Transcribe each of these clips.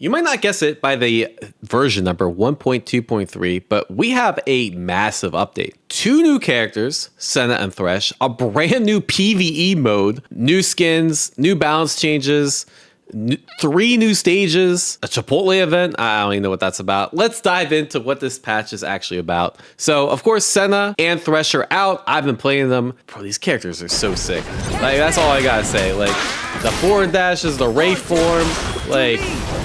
You might not guess it by the version number 1.2.3, but we have a massive update. 2 new characters, Senna and Thresh, a brand new PvE mode, new skins, new balance changes, 3 new stages, a Chipotle event. I don't even know what that's about. Let's dive into what this patch is actually about. So, of course, Senna and Thresh are out. I've been playing them. Bro, these characters are so sick. Like, that's all I gotta say. Like, the forward dashes, the Ray form, like,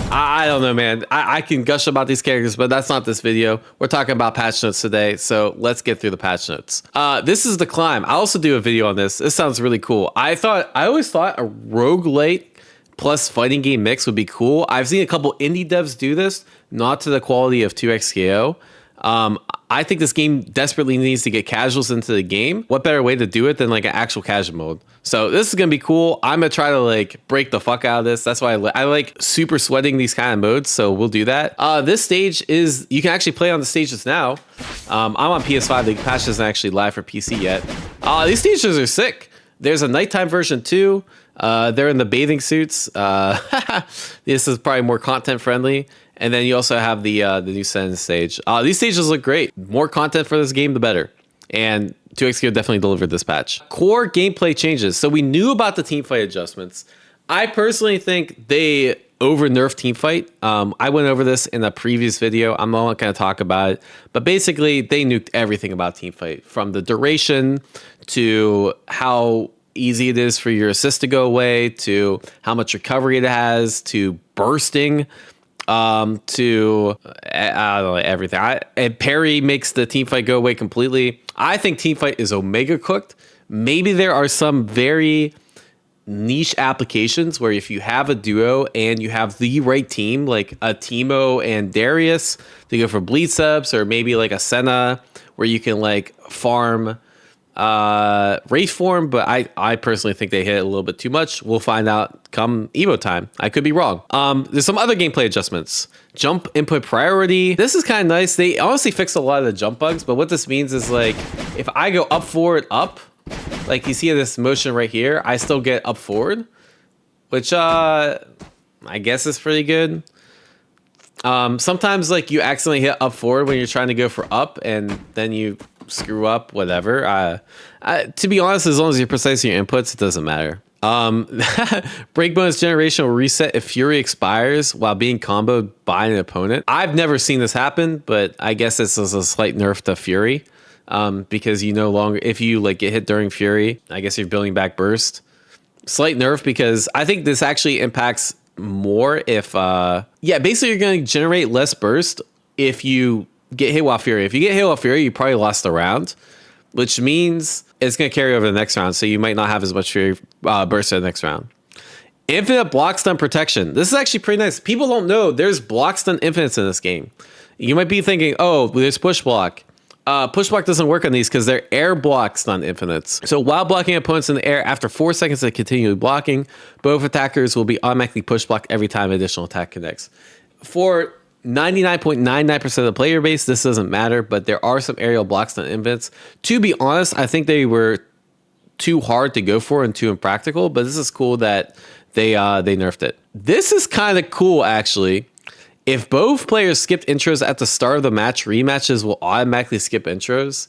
I don't know, man. I can gush about these characters, but that's not this video. We're talking about patch notes today, so let's get through the patch notes. This is the climb. I'll also do a video on this. This sounds really cool. I always thought a roguelite plus fighting game mix would be cool. I've seen a couple indie devs do this, not to the quality of 2xKO. I think this game desperately needs to get casuals into the game. What better way to do it than like an actual casual mode? So this is gonna be cool. I'm gonna try to like break the fuck out of this. That's why I like super sweating these kind of modes. So we'll do that. This stage is, you can actually play on the stages now. I'm on PS5. The patch isn't actually live for PC yet. These stages are sick. There's a nighttime version too. They're in the bathing suits. This is probably more content friendly. And then you also have the new Senna stage. These stages look great. More content for this game, the better. And 2xKO definitely delivered this patch. Core gameplay changes. So we knew about the teamfight adjustments. I personally think they over-nerfed teamfight. I went over this in a previous video. I'm not going to talk about it. But basically, they nuked everything about teamfight. From the duration to how easy it is for your assist to go away, to how much recovery it has, to bursting, to I don't know, everything. And parry makes the teamfight go away completely. I think teamfight is omega cooked. Maybe there are some very niche applications where if you have a duo and you have the right team, like a Teemo and Darius, to go for Blitz ups, or maybe like a Senna where you can like farm race form, but I personally think they hit it a little bit too much. We'll find out come Evo time. I could be wrong. There's some other gameplay adjustments. Jump input priority. This is kind of nice. They honestly fixed a lot of the jump bugs, but what this means is like if I go up, forward, up, like you see this motion right here, I still get up, forward, which I guess is pretty good. Sometimes like you accidentally hit up, forward when you're trying to go for up, and then you screw up, whatever. To be honest, as long as you're precise in your inputs, it doesn't matter. Break bonus generation will reset if Fury expires while being comboed by an opponent. I've never seen this happen, but I guess this is a slight nerf to Fury, because you no longer, if you like get hit during Fury, I guess you're building back burst. Slight nerf, because I think this actually impacts more if yeah, basically you're going to generate less burst if you get hit while Fury. If you get hit while Fury, you probably lost the round, which means it's going to carry over the next round, so you might not have as much Fury burst in the next round. Infinite block stun protection. This is actually pretty nice. People don't know there's block stun infinites in this game. You might be thinking, oh, there's push block. Push block doesn't work on these because they're air block stun infinites. So while blocking opponents in the air, after 4 seconds of continually blocking, both attackers will be automatically push blocked every time an additional attack connects. For 99.99% of the player base, this doesn't matter, but there are some aerial block stun infinites. To be honest, I think they were too hard to go for and too impractical, but this is cool that they nerfed it. This is kind of cool, actually. If both players skipped intros at the start of the match, rematches will automatically skip intros.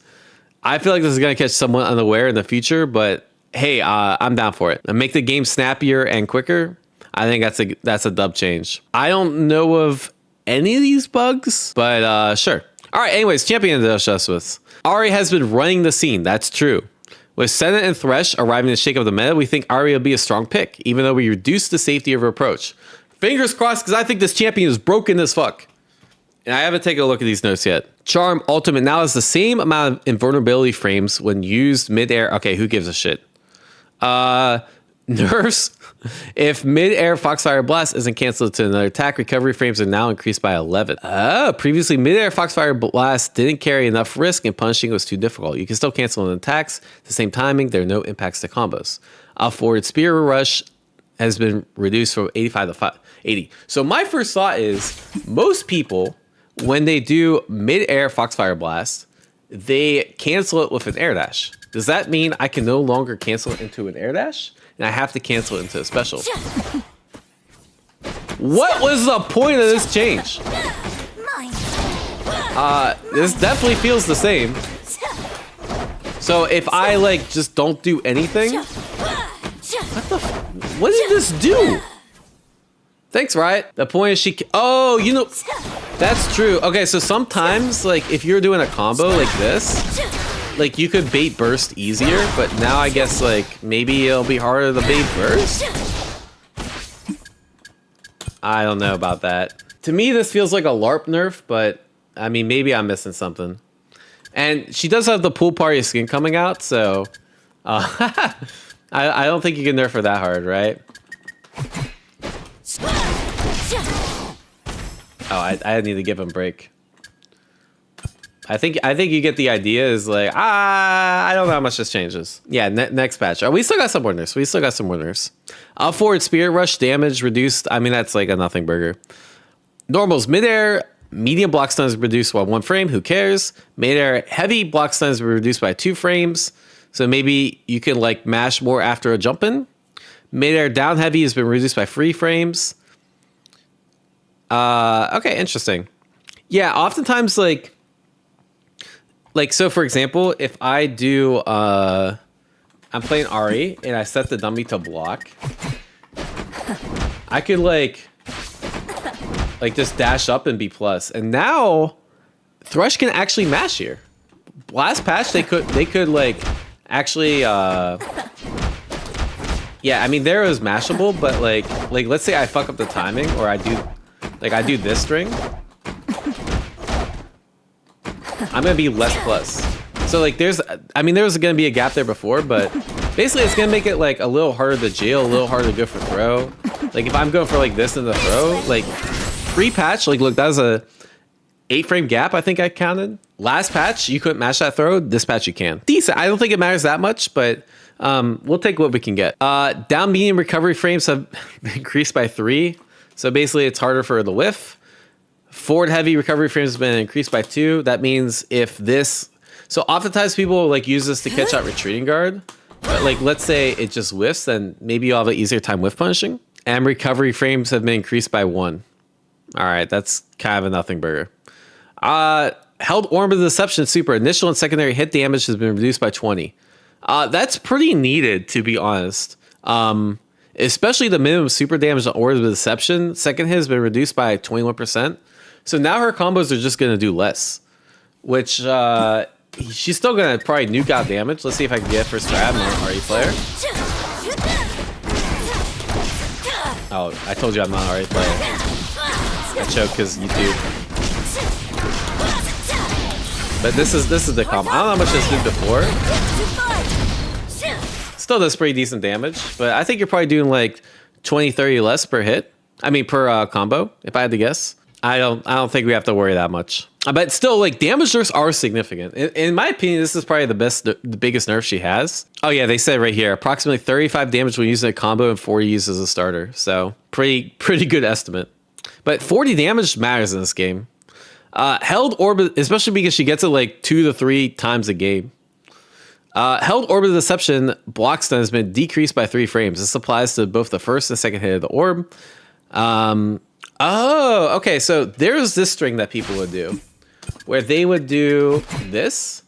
I feel like this is going to catch someone unaware in the future, but hey, I'm down for it. And make the game snappier and quicker. I think that's a dub change. I don't know of any of these bugs, but sure. All right, anyways, champion adjustments. Ahri has been running the scene. That's true. With Senna and Thresh arriving to shake up the meta, we think Ahri will be a strong pick, even though we reduce the safety of her approach. Fingers crossed, because I think this champion is broken as fuck. And I haven't taken a look at these notes yet. Charm ultimate now has the same amount of invulnerability frames when used mid-air. Okay, who gives a shit? Nerfs. If mid-air Foxfire Blast isn't canceled to another attack, recovery frames are now increased by 11. Previously, mid-air Foxfire Blast didn't carry enough risk and punishing was too difficult. You can still cancel an attacks. At the same timing, there are no impacts to combos. Forward Spear Rush has been reduced from 85 to 80. So my first thought is, most people, when they do mid-air Foxfire Blast, they cancel it with an air dash. Does that mean I can no longer cancel it into an air dash? And I have to cancel it into a special? What was the point of this change? This definitely feels the same. So if I like just don't do anything, what did this do? Thanks, Riot. The point is oh, you know, that's true. Okay, so sometimes like if you're doing a combo like this, like you could bait burst easier, but now I guess like maybe it'll be harder to bait burst. I don't know about that. To me, this feels like a LARP nerf, but I mean, maybe I'm missing something. And she does have the pool party skin coming out, so I don't think you can nerf her that hard, right? Oh, I need to give him a break. I think you get the idea. Is like I don't know how much this changes. Yeah, next patch. Oh, we still got some more nerfs. We still got some more nerfs. Forward spirit rush damage reduced. I mean, that's like a nothing burger. Normals midair. Medium block stuns reduced by 1 frame. Who cares? Midair heavy block stuns reduced by 2 frames. So maybe you can like mash more after a jump in. Midair down heavy has been reduced by 3 frames. Okay, interesting. Yeah, oftentimes like so for example, if I do I'm playing Ahri and I set the dummy to block, I could like just dash up and be plus. And now Thresh can actually mash here. Last patch they could like actually yeah, I mean there was mashable, but like let's say I fuck up the timing or I do this string, I'm gonna be less plus. So like there was gonna be a gap there before, but basically it's gonna make it like a little harder to jail, a little harder to go for throw. Like if I'm going for like this in the throw, like pre-patch, like look, that was a 8-frame gap, I think I counted. Last patch, you couldn't match that throw. This patch you can. Decent. I don't think it matters that much, but we'll take what we can get. Down medium recovery frames have increased by 3. So basically it's harder for the whiff. Forward heavy recovery frames have been increased by 2. That means if this, so oftentimes people like use this to catch out retreating guard. But like, let's say it just whiffs, then maybe you'll have an easier time whiff punishing. And recovery frames have been increased by 1. All right, that's kind of a nothing burger. Held Orb of Deception super. Initial and secondary hit damage has been reduced by 20. That's pretty needed, to be honest. Especially the minimum super damage on Orb of Deception. Second hit has been reduced by 21%. So now her combos are just going to do less. Which, she's still going to probably nuke out damage. Let's see if I can get first grab on an RE player. Oh, I told you I'm not an RE player. I choke because you do. But this is the combo. I don't know how much this did before. Still does pretty decent damage, but I think you're probably doing like 20, 30 less per hit. I mean per combo, if I had to guess. I don't think we have to worry that much. But still, like damage nerfs are significant. In my opinion, this is probably the biggest nerf she has. Oh yeah, they said right here, approximately 35 damage when using a combo and 40 used as a starter. So pretty good estimate. But 40 damage matters in this game. Held Orb, especially because she gets it like 2 to 3 times a game. Held Orb of Deception block stun has been decreased by 3 frames. This applies to both the first and second hit of the orb. Oh, okay. So there's this string that people would do, where they would do this,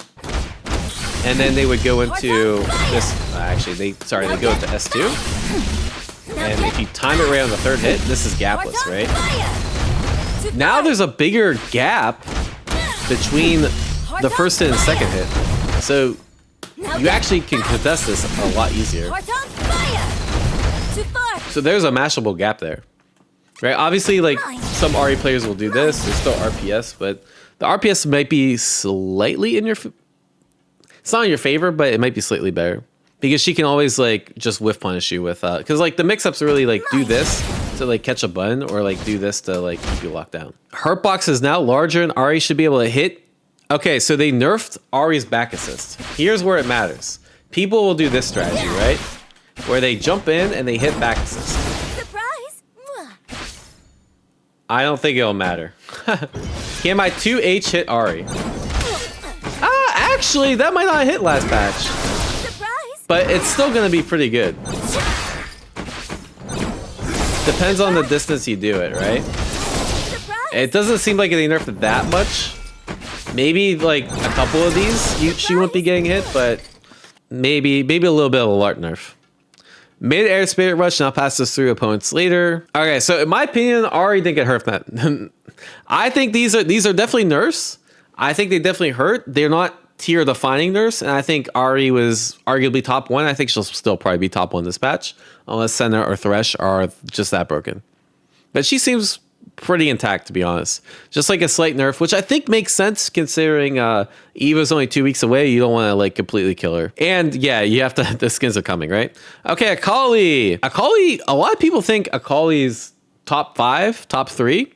and then they would go into this. Actually, they go into S2. And if you time it right on the third hit, this is gapless, right? Now there's a bigger gap between the first hit and second hit. So you actually can contest this a lot easier. So there's a mashable gap there. Right? Obviously, like some RE players will do this. There's still RPS, but the RPS might be slightly in your... It's not in your favor, but it might be slightly better. Because she can always like just whiff punish you with because like the mix-ups really like do this to like catch a button or like do this to like keep you locked down. Hurt box is now larger and Ahri should be able to hit. Okay, so they nerfed Ahri's back assist. Here's where it matters. People will do this strategy, right? Where they jump in and they hit back assist. Surprise! I don't think it'll matter. Can my 2H hit Ahri? Actually, that might not hit last patch. But it's still going to be pretty good. depends on the distance you do it, right? It doesn't seem like they nerfed it that much. Maybe like a couple of these, she won't be getting hit, but maybe a little bit of a lark nerf. Mid-air spirit rush now passes through opponents later. Okay, so in my opinion, Ahri didn't get hurt from that. I think these are definitely nerfs. I think they definitely hurt. They're not tier defining nerfs, and I think Ahri was arguably top 1. I think she'll still probably be top 1 this patch, unless Senna or Thresh are just that broken. But she seems pretty intact, to be honest. Just like a slight nerf, which I think makes sense considering Eva's only 2 weeks away. You don't want to like completely kill her. And yeah, you have to, the skins are coming, right? Okay, Akali. Akali, a lot of people think Akali's top 5, top 3.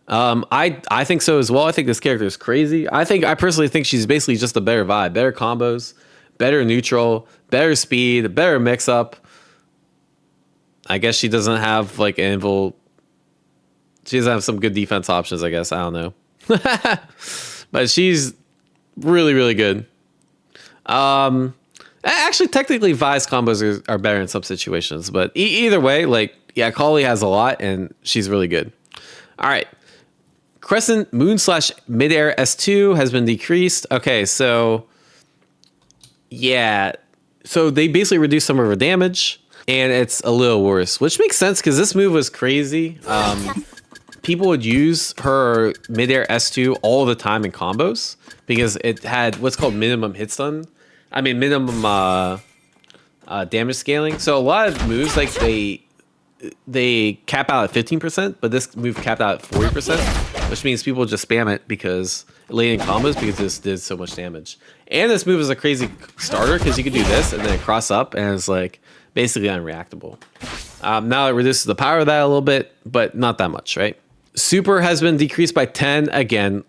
I think so as well. I think this character is crazy. I personally think she's basically just a better vibe, better combos, better neutral, better speed, better mix up. I guess she doesn't have like anvil. She doesn't have some good defense options, I guess. I don't know. But she's really, really good. Actually, technically, Vi's combos are better in some situations. But either way, like, yeah, Akali has a lot, and she's really good. All right. Crescent Moon / Midair S2 has been decreased. Okay, so, yeah. So they basically reduced some of her damage, and it's a little worse, which makes sense because this move was crazy. People would use her midair S2 all the time in combos because it had what's called minimum hit stun. I mean, minimum damage scaling. So a lot of moves, like they cap out at 15%, but this move capped out at 40%, which means people just spam it because late in combos because this did so much damage. And this move is a crazy starter because you could do this and then cross up and it's like basically unreactable. Now it reduces the power of that a little bit, but not that much, right? Super has been decreased by 10 again.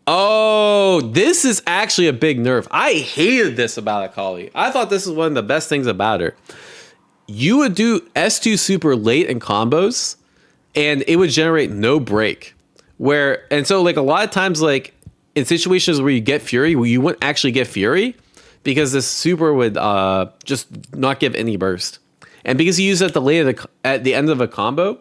Oh, this is actually a big nerf. I hated this about Akali. I thought this was one of the best things about her. You would do S2 super late in combos and it would generate no break. And so like a lot of times, like in situations where you get Fury, you wouldn't actually get Fury because this super would just not give any burst. And because you use it at the end of a combo,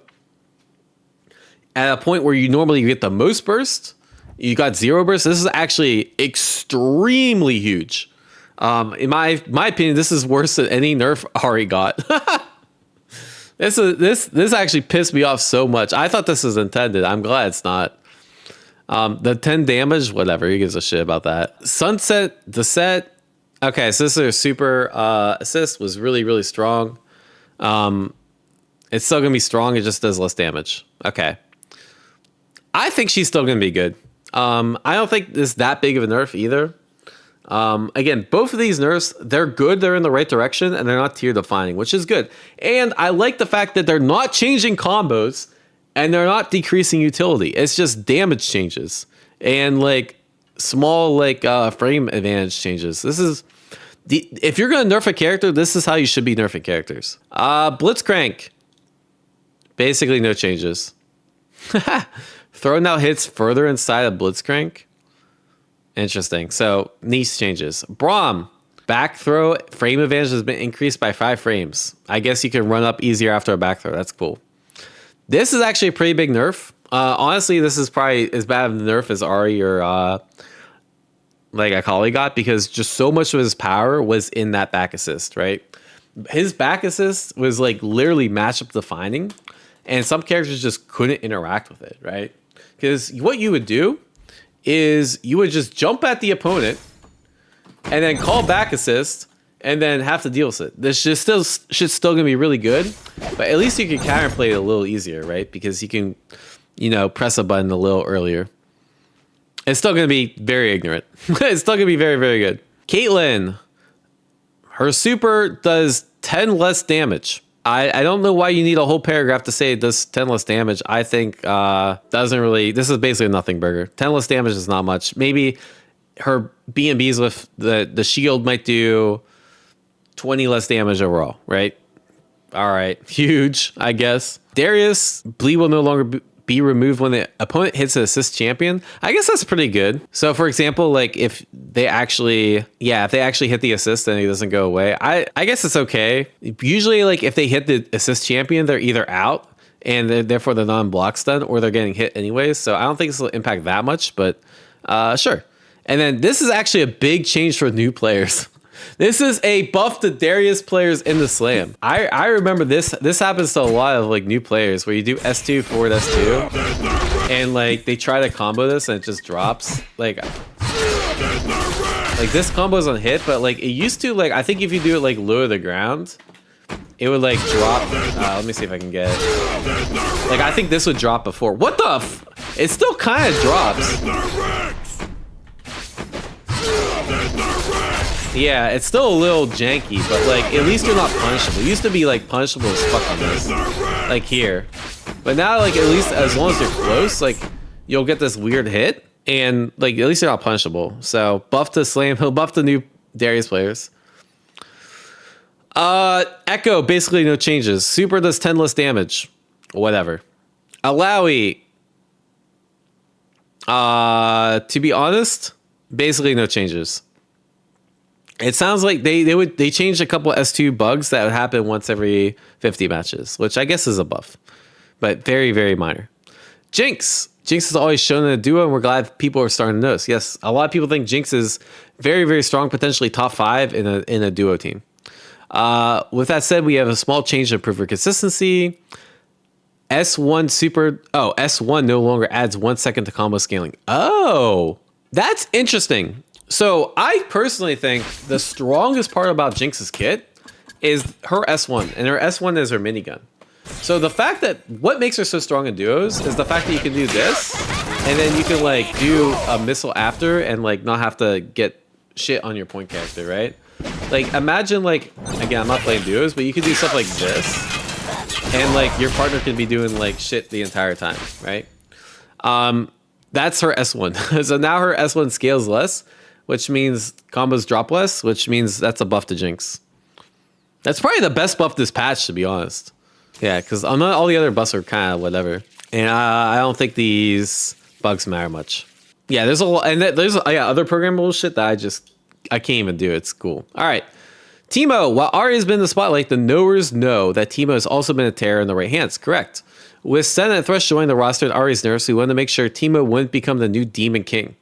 at a point where you normally get the most burst, you got 0 burst. This is actually extremely huge. In my opinion, this is worse than any nerf Ahri got. This actually pissed me off so much. I thought this was intended. I'm glad it's not. The 10 damage, whatever. Who gives a shit about that? Sunset, the set. Okay, so this is super assist was really, really strong. It's still gonna be strong. It just does less damage. Okay. I think she's still going to be good. I don't think this is that big of a nerf either. Again, both of these nerfs, they're good. They're in the right direction, and they're not tier defining, which is good. And I like the fact that they're not changing combos, and they're not decreasing utility. It's just damage changes and like small like frame advantage changes. This is if you're going to nerf a character, this is how you should be nerfing characters. Blitzcrank, basically no changes. Throw now hits further inside of Blitzcrank. Interesting. So niche changes. Braum, back throw frame advantage has been increased by 5 frames. I guess you can run up easier after a back throw. That's cool. This is actually a pretty big nerf. Honestly, this is probably as bad of a nerf as Ahri or like Akali got because just so much of his power was in that back assist, right? His back assist was like literally matchup defining, and some characters just couldn't interact with it, right? Because what you would do is you would just jump at the opponent and then call back assist and then have to deal with it. This should still gonna be really good, but at least you can counterplay it a little easier, right? Because you can, press a button a little earlier. It's still gonna be very ignorant. It's still gonna be very, very good. Caitlyn, her super does 10 less damage. I don't know why you need a whole paragraph to say it does 10 less damage. I think doesn't really. This is basically a nothing burger. 10 less damage is not much. Maybe her B&Bs with the shield might do 20 less damage overall, right? All right, huge, I guess. Darius, bleed will no longer be removed when the opponent hits an assist champion. I guess that's pretty good. So for example, like if they actually hit the assist and it doesn't go away, I guess it's okay. Usually like if they hit the assist champion, they're either out and therefore they're non-block stun, or they're getting hit anyways. So I don't think this will impact that much, but sure. And then this is actually a big change for new players. This is a buff to Darius players in the slam. I remember this. This happens to a lot of like new players where you do S2 forward S2, and like they try to combo this and it just drops. Like this combo's on hit, but like it used to, like I think if you do it like low to the ground, it would like drop. Let me see if I can get it. Like I think this would drop before. What the f? It still kind of drops. Yeah, it's still a little janky, but like at least you're not punishable. It used to be like punishable as fuck on this, like here. But now, like at least as long as you're close, like you'll get this weird hit, and like at least you're not punishable. So buff to slam. He'll buff the new Darius players. Echo, basically no changes. Super does 10 less damage. Whatever. Alawi. To be honest, basically no changes. It sounds like they changed a couple S2 bugs that would happen once every 50 matches, which I guess is a buff, but very, very minor. Jinx. Jinx is always shown in a duo, and we're glad people are starting to notice. Yes, a lot of people think Jinx is very, very strong, potentially top 5 in a duo team. With that said, we have a small change to improve her consistency. S1 no longer adds 1 second to combo scaling. Oh, that's interesting. So I personally think the strongest part about Jinx's kit is her S1, and her S1 is her minigun. So the fact that what makes her so strong in duos is the fact that you can do this, and then you can like do a missile after and like not have to get shit on your point character, right? Like imagine like, again, I'm not playing duos, but you can do stuff like this, and like your partner can be doing like shit the entire time, right? That's her S1. So now her S1 scales less, which means combos drop less, which means that's a buff to Jinx. That's probably the best buff this patch, to be honest. Yeah, because all the other buffs are kind of whatever. And I don't think these bugs matter much. Yeah, there's a lot, and there's other programmable shit that I can't even do. It's cool. All right. Teemo, while Ahri has been in the spotlight, the knowers know that Teemo has also been a terror in the right hands. Correct. With Senna and Thresh joining the roster and Ahri's nerfs, we wanted to make sure Teemo wouldn't become the new Demon King.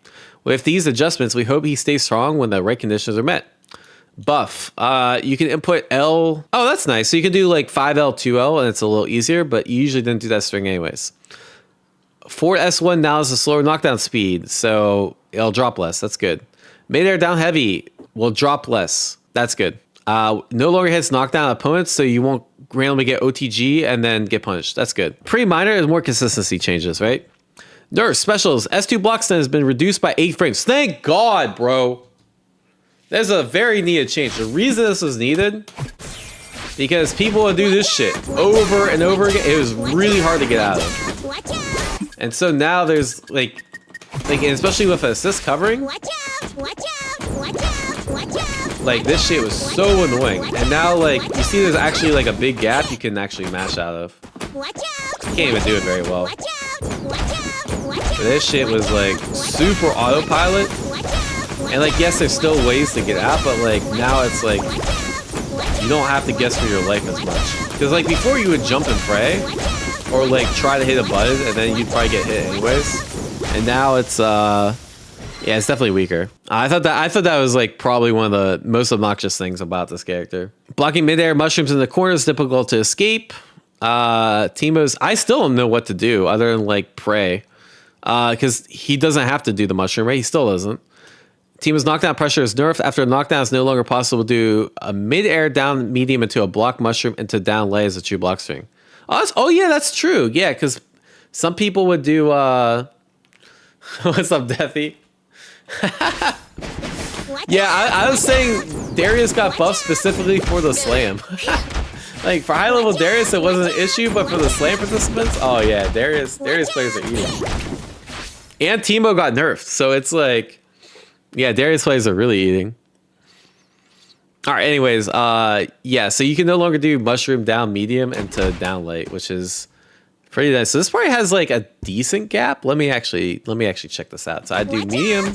With these adjustments, we hope he stays strong when the right conditions are met. Buff. You can input L. Oh, that's nice. So you can do like 5L, 2L, and it's a little easier, but you usually didn't do that string anyways. Forward S1 now is a slower knockdown speed, so it'll drop less. That's good. Mid-air down heavy will drop less. That's good. No longer hits knockdown opponents, so you won't randomly get OTG and then get punished. That's good. Pretty minor is more consistency changes, right? Nerf specials. S2 block stun has been reduced by 8 frames. Thank God, bro. There's a very needed change. The reason this was needed, because people would do this shit over and over again. It was really hard to get out of. And so now there's like and especially with assist covering, like this shit was so annoying. And now like you see there's actually like a big gap you can actually mash out of. You can't even do it very well. But this shit was like super autopilot. And like, yes, there's still ways to get out, but like now it's like you don't have to guess for your life as much. Because like before you would jump and pray, or like try to hit a button and then you'd probably get hit anyways. And now it's yeah, it's definitely weaker. I thought that was like probably one of the most obnoxious things about this character. Blocking midair mushrooms in the corner is difficult to escape. Teemo's, I still don't know what to do other than like pray. Because he doesn't have to do the mushroom, right? He still doesn't. Teemo's knockdown pressure is nerfed. After a knockdown, it's no longer possible to do a mid-air down medium into a block mushroom into down lay as a true block string. Oh yeah, that's true. Yeah, because some people would do what's up, Deathy? Yeah, I was saying Darius got buffed specifically for the slam. Like for high level Darius, it wasn't an issue, but for the slam participants, oh yeah, Darius players are eating. And Teemo got nerfed, so it's like, yeah, Darius players are really eating. All right, anyways, yeah, so you can no longer do mushroom down medium into down late, which is pretty nice. So this probably has like a decent gap. Let me actually check this out. So I do medium.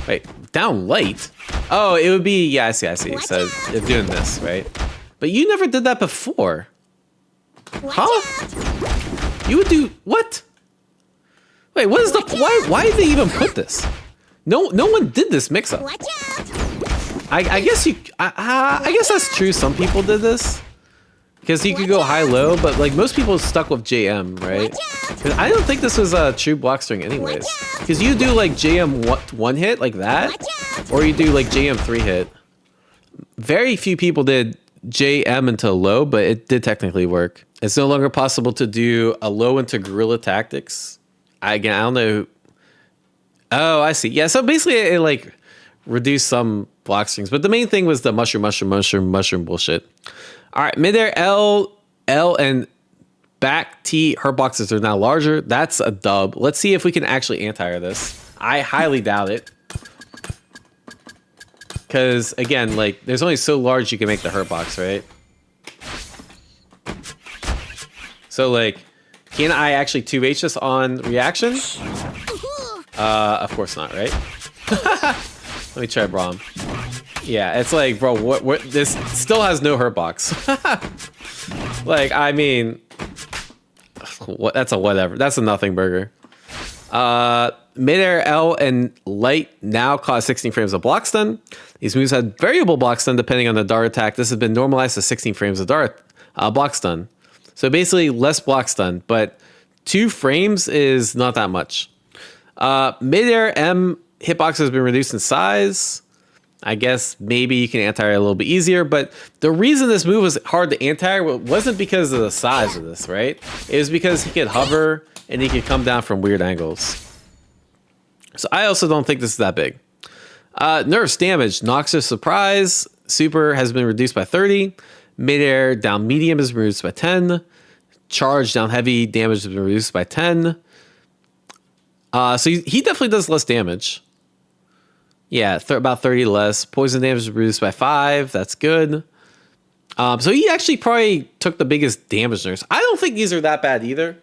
Wait, down late? Oh, it would be, yeah, I see. So it's doing this, right? But you never did that before. Huh? You would do, what? Wait, what is the, why did they even put this? No one did this mix-up. I guess I guess that's true. Some people did this. Because you could go high-low, but like most people stuck with JM, right? Because I don't think this was a true block string anyways. Because you do like JM one hit like that, or you do like JM 3 hit. Very few people did JM into low, but it did technically work. It's no longer possible to do a low into guerrilla tactics. Again, I don't know. Oh, I see. Yeah, so basically it like reduced some block strings, but the main thing was the mushroom bullshit. All right, mid-air L, and back T, her boxes are now larger. That's a dub. Let's see if we can actually anti-air this. I highly doubt it. Because, again, like, there's only so large you can make the hurt box, right? So, like, can I actually 2H this on reaction? Of course not, right? Let me try Braum. Yeah, it's like, bro, what this still has no hurt box. Like, I mean, that's a whatever. That's a nothing burger. Mid-air L and light now cause 16 frames of block stun. These moves had variable block stun depending on the dart attack. This has been normalized to 16 frames of dart block stun. So basically less block stun, but 2 frames is not that much. Mid-air M hitbox has been reduced in size. I guess maybe you can anti-air a little bit easier, but the reason this move was hard to anti-air wasn't because of the size of this, right? It was because he could hover and he could come down from weird angles. So I also don't think this is that big. Nerfs damage, Noxious Surprise, super has been reduced by 30. Mid-air down medium is reduced by 10. Charge down heavy damage has been reduced by 10. So he definitely does less damage. Yeah, about 30 less. Poison damage is reduced by 5. That's good. So he actually probably took the biggest damage nerfs. I don't think these are that bad either.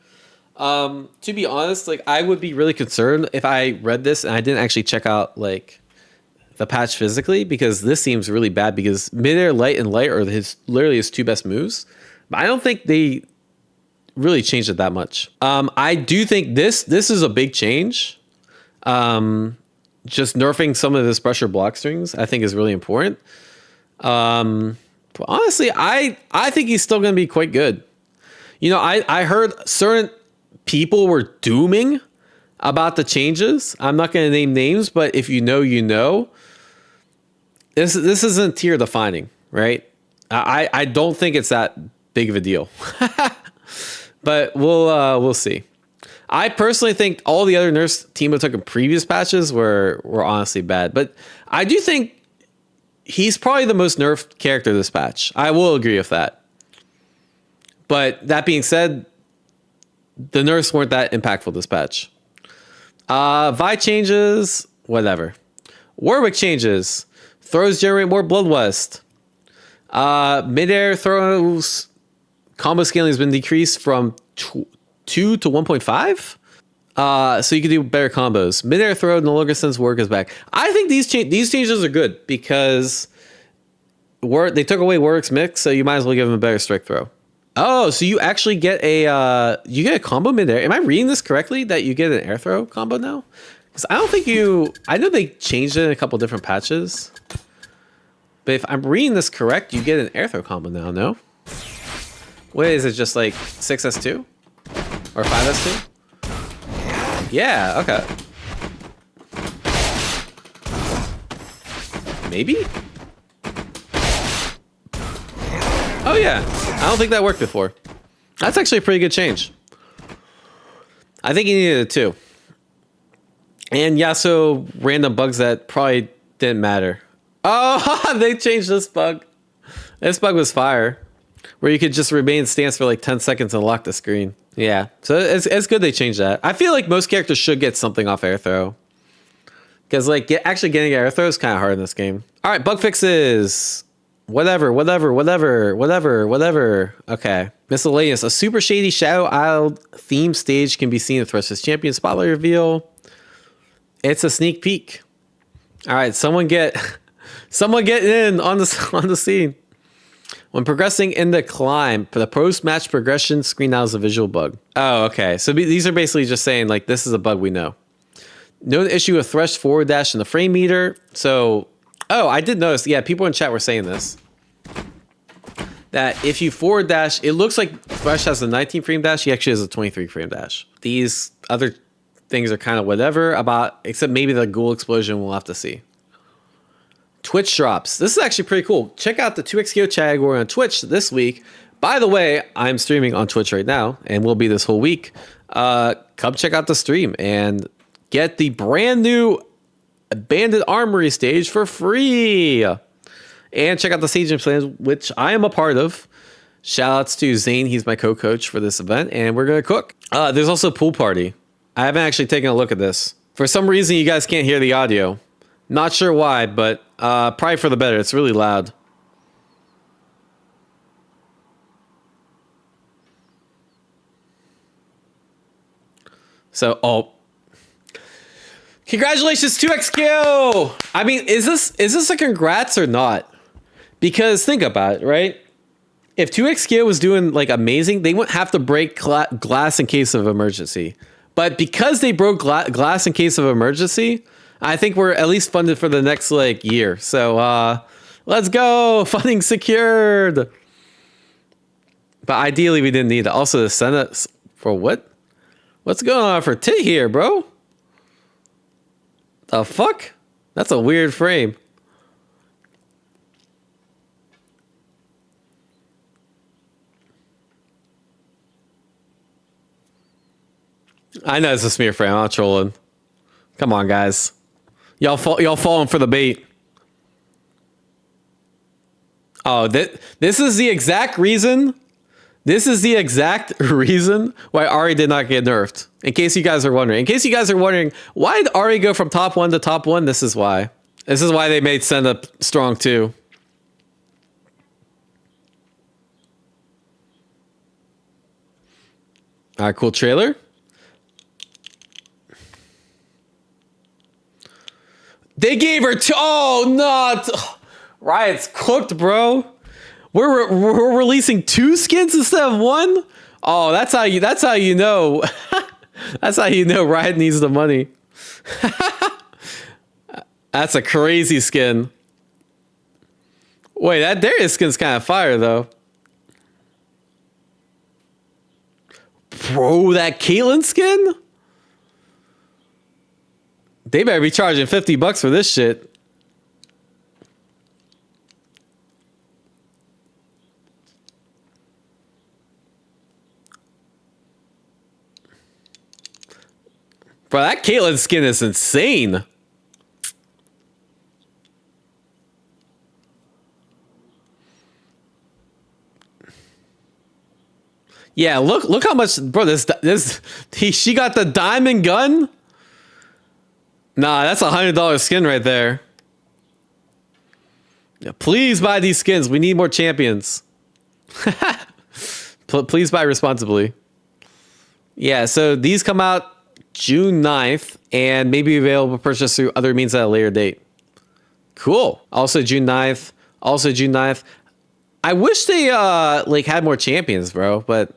To be honest, like I would be really concerned if I read this and I didn't actually check out like the patch physically, because this seems really bad because mid-air light and light are literally his 2 best moves. But I don't think they really changed it that much. I do think this is a big change. Just nerfing some of this pressure block strings, I think, is really important. But honestly, I think he's still going to be quite good. You know, I heard certain people were dooming about the changes. I'm not going to name names, but if you know, you know. This isn't tier defining, right? I don't think it's that big of a deal. But we'll see. I personally think all the other nerfs Teemo took in previous patches were honestly bad. But I do think he's probably the most nerfed character this patch. I will agree with that. But that being said, the nerfs weren't that impactful this patch. Vi changes, whatever. Warwick changes. Throws generate more Bloodlust. Mid-air throws combo scaling has been decreased from 2 to 1.5. So you can do better combos. Mid-air throw no longer sends Warwick is back. I think these changes are good because they took away Warwick's mix, so you might as well give him a better strike throw. Oh, so you actually get a combo mid-air. Am I reading this correctly that you get an air throw combo now? Because I don't think I know they changed it in a couple different patches. But if I'm reading this correct, you get an air throw combo now, no? What is it, just like 6S2? Or 5S2? Yeah, okay. Maybe? Oh yeah, I don't think that worked before. That's actually a pretty good change. I think he needed it too. And Yasuo random bugs that probably didn't matter. Oh, they changed this bug. This bug was fire. Where you could just remain in stance for like 10 seconds and lock the screen. Yeah, so it's good they changed that. I feel like most characters should get something off air throw. Because like actually getting air throw is kind of hard in this game. All right, bug fixes. Whatever. Okay. Miscellaneous. A super shady Shadow Isle theme stage can be seen at Thresh's Champion Spotlight reveal. It's a sneak peek. All right, someone get Someone get in on the scene. When progressing in the climb, for the post-match progression screen now is a visual bug. Oh, okay. So these are basically just saying like this is a bug we know. No issue with Thresh forward dash in the frame meter. So, oh, I did notice. Yeah, people in chat were saying this. That if you forward dash, it looks like Thresh has a 19 frame dash. He actually has a 23 frame dash. These other things are kind of whatever about, except maybe the ghoul explosion we'll have to see. Twitch drops. This is actually pretty cool. Check out the 2xKO category on Twitch this week. By the way, I'm streaming on Twitch right now and will be this whole week. Come check out the stream and get the brand new Abandoned Armory stage for free. And check out the Sage Plan, which I am a part of. Shoutouts to Zane. He's my co-coach for this event, and we're going to cook. There's also a pool party. I haven't actually taken a look at this. For some reason, you guys can't hear the audio. Not sure why, but probably for the better. It's really loud. So, congratulations, 2xKO! I mean, is this a congrats or not? Because think about it, right? If 2xKO was doing like amazing, they wouldn't have to break glass in case of emergency. But because they broke glass in case of emergency, I think we're at least funded for the next like year. So let's go, funding secured. But ideally, we didn't need it. Also, the Senate for what? What's going on for Tit here, bro? The fuck? That's a weird frame. I know it's a smear frame. I'm not trolling. Come on, guys. Y'all falling for the bait. Oh, this is the exact reason. This is the exact reason why Ahri did not get nerfed. In case you guys are wondering. In case you guys are wondering, why did Ahri go from top 1 to top 1? This is why. This is why they made Senna strong too. All right, cool trailer. They gave her oh, not Riot's cooked, bro. We're releasing 2 skins instead of 1. Oh, that's how you know. That's how you know Riot needs the money. That's a crazy skin. Wait, that Darius skin's kind of fire though. Bro, that Caitlyn skin? They better be charging $50 for this shit. Bro, that Caitlyn skin is insane. Yeah, look how much, bro. She got the diamond gun. Nah, that's $100 skin right there. Yeah, please buy these skins. We need more champions. Please buy responsibly. Yeah, so these come out June 9th and may be available for purchase through other means at a later date. Cool. Also June 9th. I wish they like had more champions, bro, but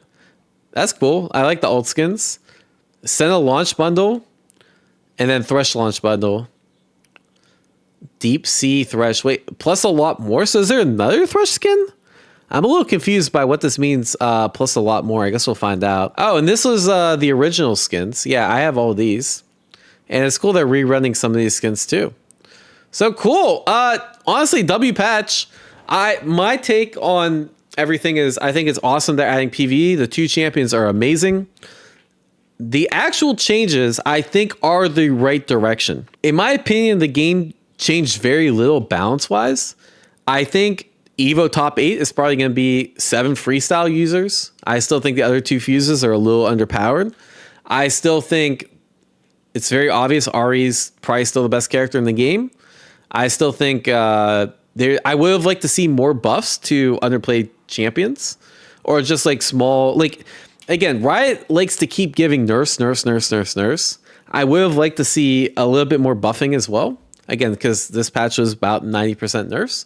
that's cool. I like the old skins. Senna launch bundle. And then Thresh launch bundle. Deep Sea Thresh. Wait, plus a lot more? So is there another Thresh skin? I'm a little confused by what this means, plus a lot more. I guess we'll find out. Oh, and this was the original skins. Yeah, I have all these. And it's cool they're rerunning some of these skins too. So cool. Honestly, W patch. My take on everything is I think it's awesome they're adding PvE. The 2 champions are amazing. The actual changes, I think, are the right direction. In my opinion, the game changed very little balance-wise. I think Evo top 8 is probably going to be 7 freestyle users. I still think the other 2 fuses are a little underpowered. I still think it's very obvious Ahri's probably still the best character in the game. I still think I would have liked to see more buffs to underplayed champions. Or just like small... like. Again, Riot likes to keep giving nerfs. I would have liked to see a little bit more buffing as well. Again, because this patch was about 90% nerfs.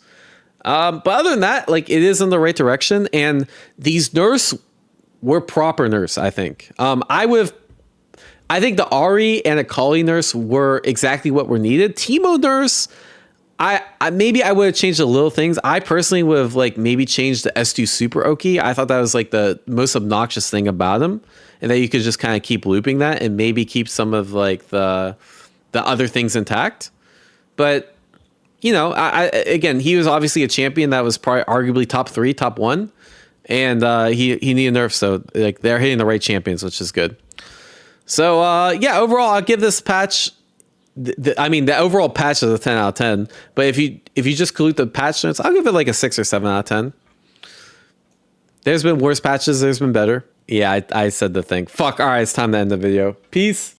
But other than that, like, it is in the right direction, and these nerfs were proper nerfs, I think. I think the Ahri and Akali nerfs were exactly what were needed. Teemo nerfs, I maybe I would have changed the little things. I personally would have like maybe changed the S2 Super Oki. I thought that was like the most obnoxious thing about him, and that you could just kind of keep looping that and maybe keep some of like the other things intact. But you know, again, he was obviously a champion that was probably arguably top 3, top 1, and he needed nerfs. So like they're hitting the right champions, which is good. So yeah, overall, I'll give this patch. I mean, the overall patch is a 10 out of 10. But if you just collect the patch notes, I'll give it like a 6 or 7 out of 10. There's been worse patches. There's been better. Yeah, I said the thing. Fuck. All right, it's time to end the video. Peace.